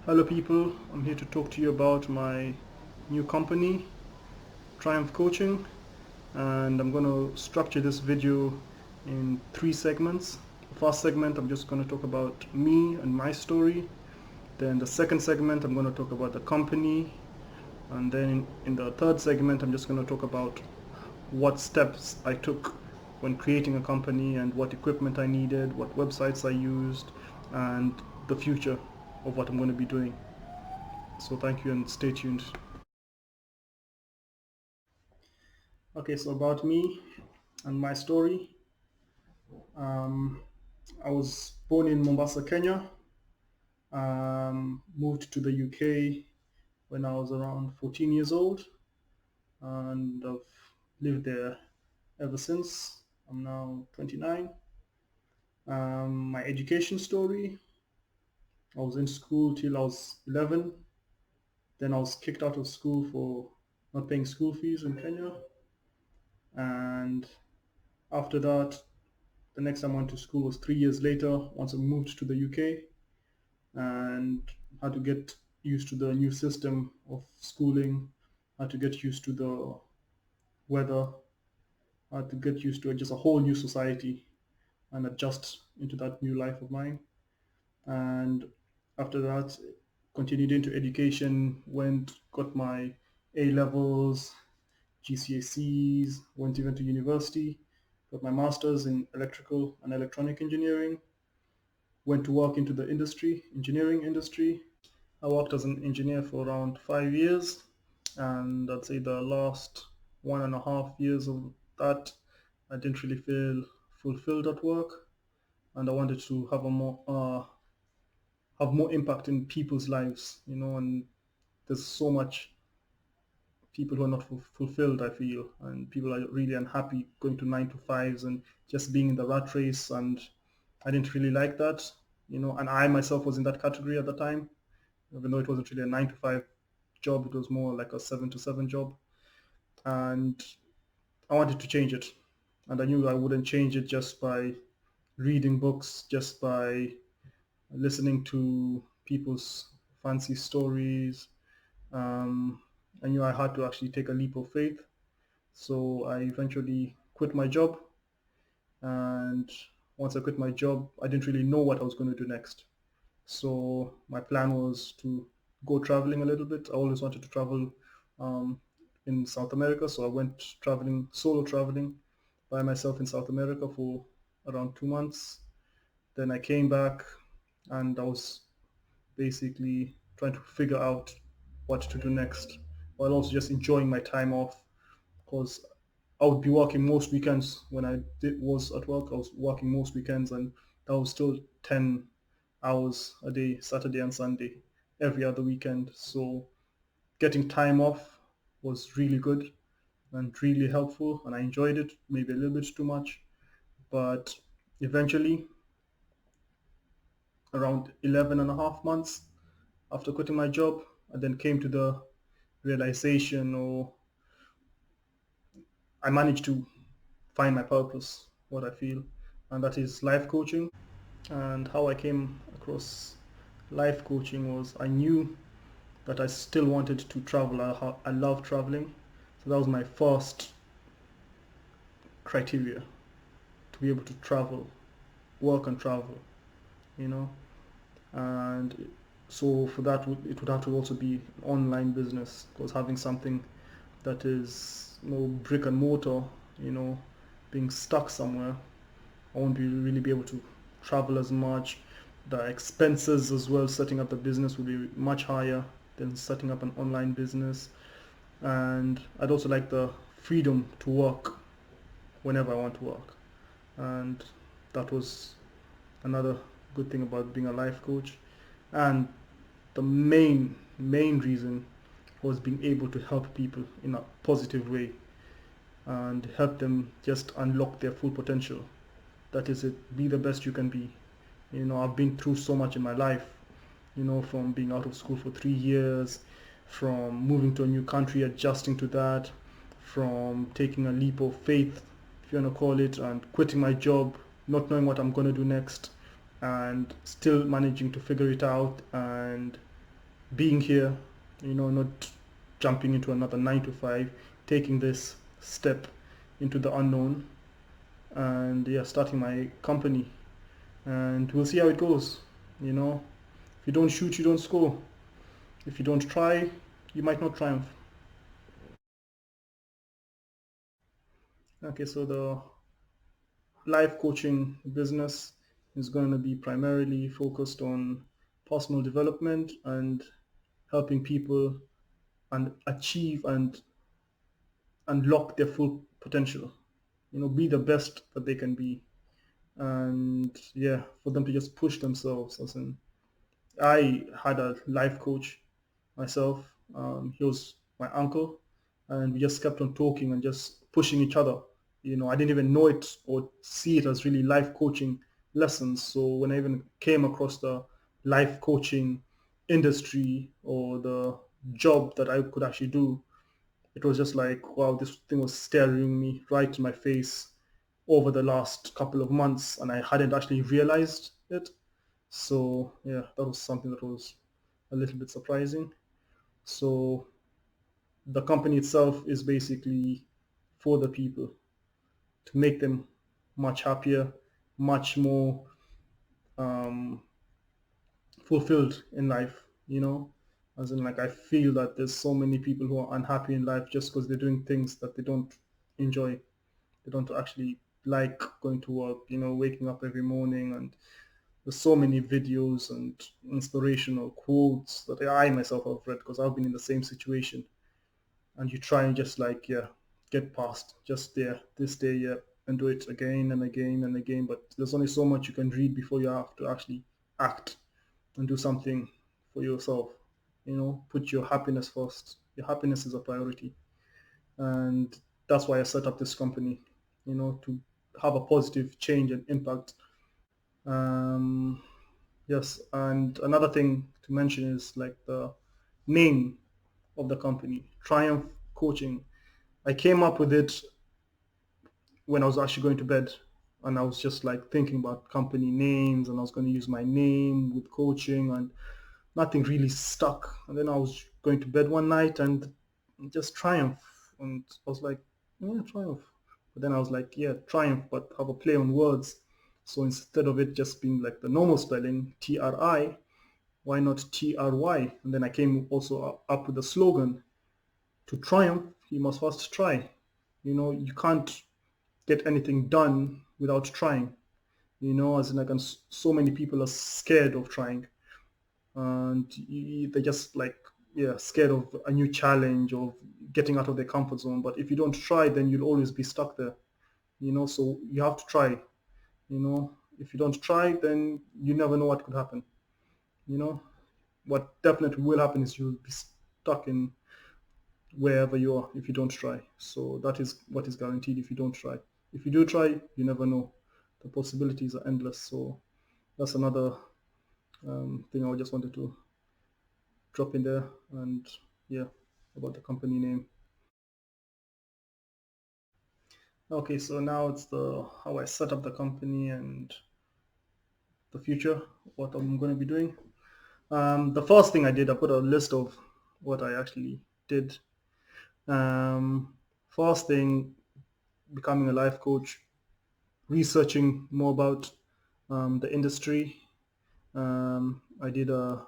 Hello people, I'm here to talk to you about my new company, Tryumph Coaching, and I'm going to structure this video in three segments. The first segment, I'm just going to talk about me and my story. Then the second segment, I'm going to talk about the company. And then in the third segment, I'm just going to talk about what steps I took when creating a company and what equipment I needed, what websites I used, and the future of what I'm going to be doing. So thank you and stay tuned. Okay, so about me and my story. Um, I was born in Mombasa, Kenya. Moved to the UK when I was around 14 years old, and I've lived there ever since. I'm now 29. My education story. I was in school till I was 11. Then I was kicked out of school for not paying school fees in Kenya. And after that, the next time I went to school was 3 years later, once I moved to the UK and had to get used to the new system of schooling, had to get used to the weather, had to get used to just a whole new society and adjust into that new life of mine. And after that, continued into education, got my A levels, GCSEs, went even to university, got my master's in electrical and electronic engineering, went to work into the engineering industry. I worked as an engineer for around 5 years, and I'd say the last 1.5 years of that, I didn't really feel fulfilled at work, and I wanted to have more impact in people's lives, and there's so much people who are not fulfilled, I feel, and people are really unhappy going to 9 to 5s and just being in the rat race, and I didn't really like that, and I myself was in that category at the time, even though it wasn't really a 9 to 5 job, it was more like a 7 to 7 job, and I wanted to change it, and I knew I wouldn't change it just by reading books, just by listening to people's fancy stories. um, I knew I had to actually take a leap of faith. So I eventually quit my job. And once I quit my job, I didn't really know what I was going to do next. So my plan was to go traveling a little bit. I always wanted to travel um, in South America. So I went solo traveling by myself in South America for around 2 months. Then I came back and I was basically trying to figure out what to do next while also just enjoying my time off, because I would be working most weekends. When was at work, I was working most weekends, and that was still 10 hours a day, Saturday and Sunday, every other weekend. So getting time off was really good and really helpful, and I enjoyed it, maybe a little bit too much. But eventually, around 11 and a half months after quitting my job, I then came to the realization, or I managed to find my purpose, what I feel, and that is life coaching. And how I came across life coaching was I knew that I still wanted to travel. I love traveling. So that was my first criteria, to be able to travel, work and travel, you know. And so for that, it would have to also be an online business, because having something that is brick and mortar, you know, being stuck somewhere, I won't really be able to travel as much. The expenses as well, setting up the business, will be much higher than setting up an online business. And I'd also like the freedom to work whenever I want to work. And that was another good thing about being a life coach. And the main reason was being able to help people in a positive way and help them just unlock their full potential. That is it, be the best you can be. I've been through so much in my life, from being out of school for 3 years, from moving to a new country, adjusting to that, from taking a leap of faith, if you want to call it, and quitting my job, not knowing what I'm going to do next, and still managing to figure it out and being here, not jumping into another 9 to 5, taking this step into the unknown, and yeah, starting my company, and we'll see how it goes. You know, if you don't shoot, you don't score. If you don't try, you might not triumph. Okay, so the life coaching business is going to be primarily focused on personal development and helping people and achieve and unlock their full potential. Be the best that they can be, and yeah, for them to just push themselves. As in, I had a life coach myself. He was my uncle, and we just kept on talking and just pushing each other. I didn't even know it or see it as really life coaching lessons. So when I even came across the life coaching industry or the job that I could actually do, it was just like, wow, this thing was staring me right in my face over the last couple of months, and I hadn't actually realized it. So yeah, that was something that was a little bit surprising. So the company itself is basically for the people to make them much happier, much more um, fulfilled in life. As in, like, I feel that there's so many people who are unhappy in life just because they're doing things that they don't enjoy. They don't actually like going to work. Waking up every morning, and there's so many videos and inspirational quotes that I myself have read because I've been in the same situation. And you try and just, like, yeah, get past just there this day, yeah, and do it again and again and again. But there's only so much you can read before you have to actually act and do something for yourself. Put your happiness first. Your happiness is a priority, and that's why I set up this company. To have a positive change and impact. um, yes, and another thing to mention is, like, the name of the company, Triumph Coaching. I came up with it when I was actually going to bed, and I was just like thinking about company names, and I was going to use my name with coaching, and nothing really stuck. And then I was going to bed one night and just Triumph, and I was like, yeah, Triumph. But then I was like, yeah, Triumph, but have a play on words. So instead of it just being like the normal spelling, TRI, why not TRY? And then I came also up with the slogan: to triumph, you must first try. You can't get anything done without trying. As in, like, and so many people are scared of trying, and they just, like, yeah, scared of a new challenge, of getting out of their comfort zone. But if you don't try, then you'll always be stuck there. So you have to try. If you don't try, then you never know what could happen. you know what definitely will happen is you'll be stuck in wherever you are if you don't try. So that is what is guaranteed if you don't try. If you do try, you never know. The possibilities are endless. So that's another thing I just wanted to drop in there. And yeah, about the company name. Okay, so now it's the how I set up the company and the future, what I'm going to be doing. The first thing I did, I put a list of what I actually did. Um, First thing, becoming a life coach, researching more about the industry. I did a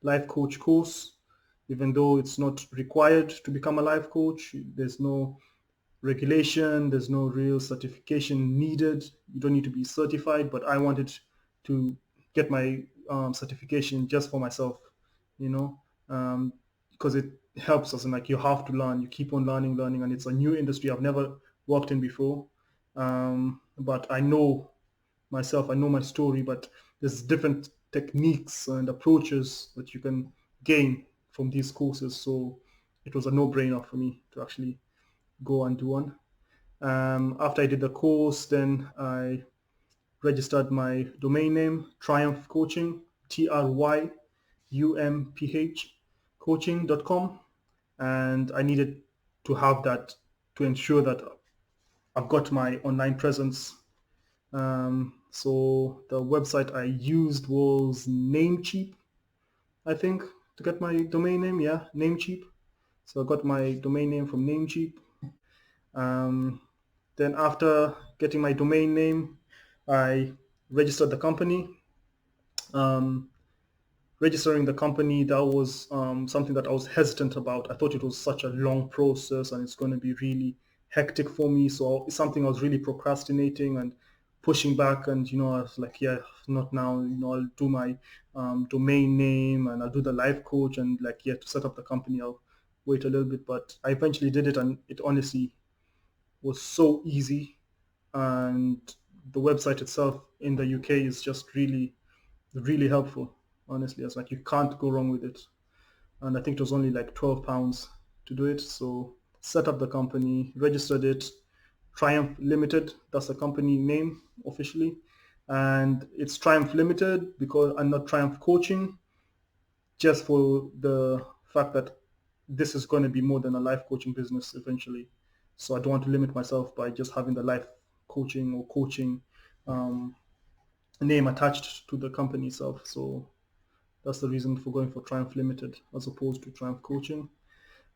life coach course, even though it's not required to become a life coach. There's no regulation, there's no real certification needed. You don't need to be certified, but I wanted to get my certification just for myself, you know, because it helps us. And, like, you have to learn, you keep on learning, and it's a new industry I've never worked in before. But I know myself, I know my story, but there's different techniques and approaches that you can gain from these courses. So it was a no-brainer for me to actually go and do one. After I did the course, then I registered my domain name, Triumph Coaching, TRYUMPH coaching.com. And I needed to have that to ensure that I've got my online presence. So the website I used was Namecheap, I think. to get my domain name. Yeah, Namecheap. So I got my domain name from Namecheap. Um, then after getting my domain name, I registered the company. Um, Registering the company, that was something that I was hesitant about. I thought it was such a long process and it's going to be really hectic for me. So it's something I was really procrastinating and pushing back. And, I was like, yeah, not now. I'll do my domain name and I'll do the life coach and like, yeah, to set up the company, I'll wait a little bit. But I eventually did it and it honestly was so easy. And the website itself in the UK is just really, really helpful. Honestly, it's like you can't go wrong with it. And I think it was only like £12 to do it. So set up the company, registered it, Triumph Limited. That's the company name officially, and it's Triumph Limited because I'm not Triumph Coaching, just for the fact that this is going to be more than a life coaching business eventually. So I don't want to limit myself by just having the life coaching or coaching um, name attached to the company itself. So that's the reason for going for Triumph Limited as opposed to Triumph Coaching.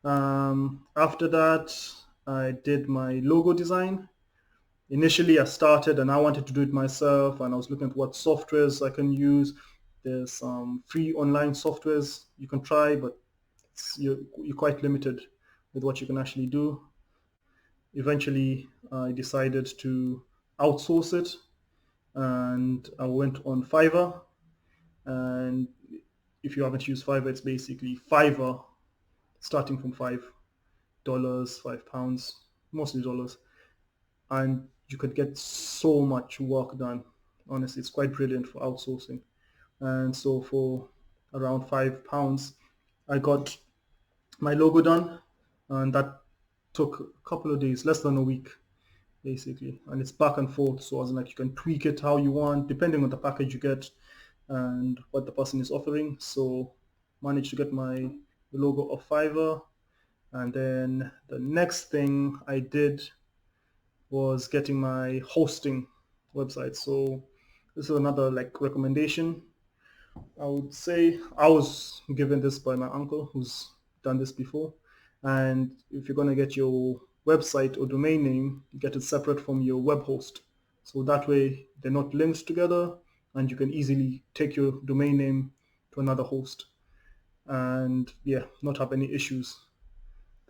After that, I did my logo design. Initially, I started and I wanted to do it myself, and I was looking at what softwares I can use. There's some free online softwares you can try, but you're quite limited with what you can actually do. Eventually, I decided to outsource it, and I went on Fiverr. And if you haven't used Fiverr, it's basically Fiverr starting from $5, £5, mostly dollars, and you could get so much work done. Honestly, it's quite brilliant for outsourcing. And so for around £5, I got my logo done, and that took a couple of days, less than a week, basically. And it's back and forth, so as in like you can tweak it how you want, depending on the package you get and what the person is offering. So managed to get my logo of Fiverr. And then the next thing I did was getting my hosting website. So this is another like recommendation. I would say I was given this by my uncle who's done this before. And if you're going to get your website or domain name, get it separate from your web host. So that way they're not linked together and you can easily take your domain name to another host and yeah, not have any issues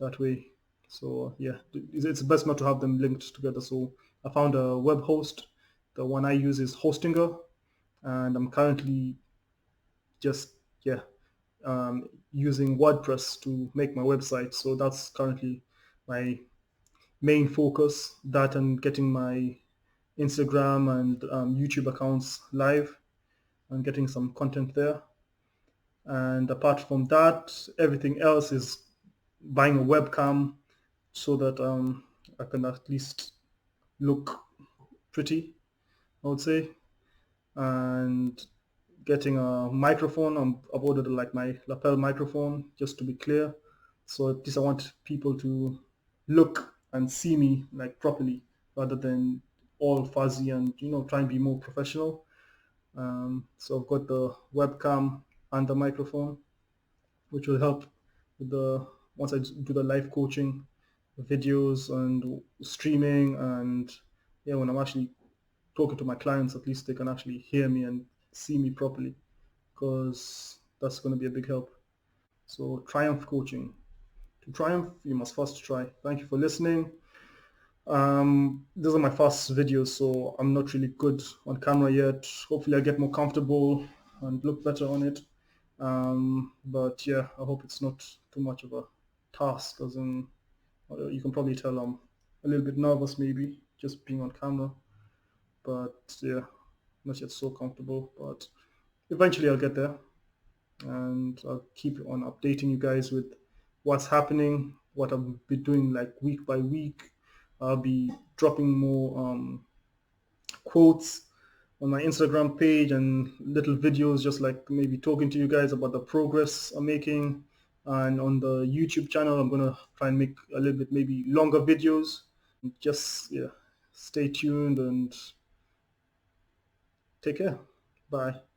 that way. So yeah, it's best not to have them linked together. So I found a web host. The one I use is Hostinger, and I'm currently just yeah using WordPress to make my website. So that's currently my main focus. That and getting my Instagram and YouTube accounts live and getting some content there. And apart from that, everything else is buying a webcam so that I can at least look pretty, I would say, and getting a microphone. I've ordered like my lapel microphone, just to be clear. So at least I want people to look and see me like properly rather than all fuzzy and try and be more professional. So I've got the webcam and the microphone, which will help with the once I do the live coaching videos and streaming, and yeah, when I'm actually talking to my clients, at least they can actually hear me and see me properly, because that's going to be a big help. So Triumph coaching. To triumph, you must first try. Thank you for listening. These are my first videos, so I'm not really good on camera yet. Hopefully I get more comfortable and look better on it. But yeah, I hope it's not too much of a task, as in you can probably tell I'm a little bit nervous maybe just being on camera, but yeah, not yet so comfortable, but eventually I'll get there, and I'll keep on updating you guys with what's happening, what I'll be doing like week by week. I'll be dropping more quotes on my Instagram page and little videos, just like maybe talking to you guys about the progress I'm making. And on the YouTube channel, I'm gonna try and make a little bit maybe longer videos. Just yeah, stay tuned and take care. Bye.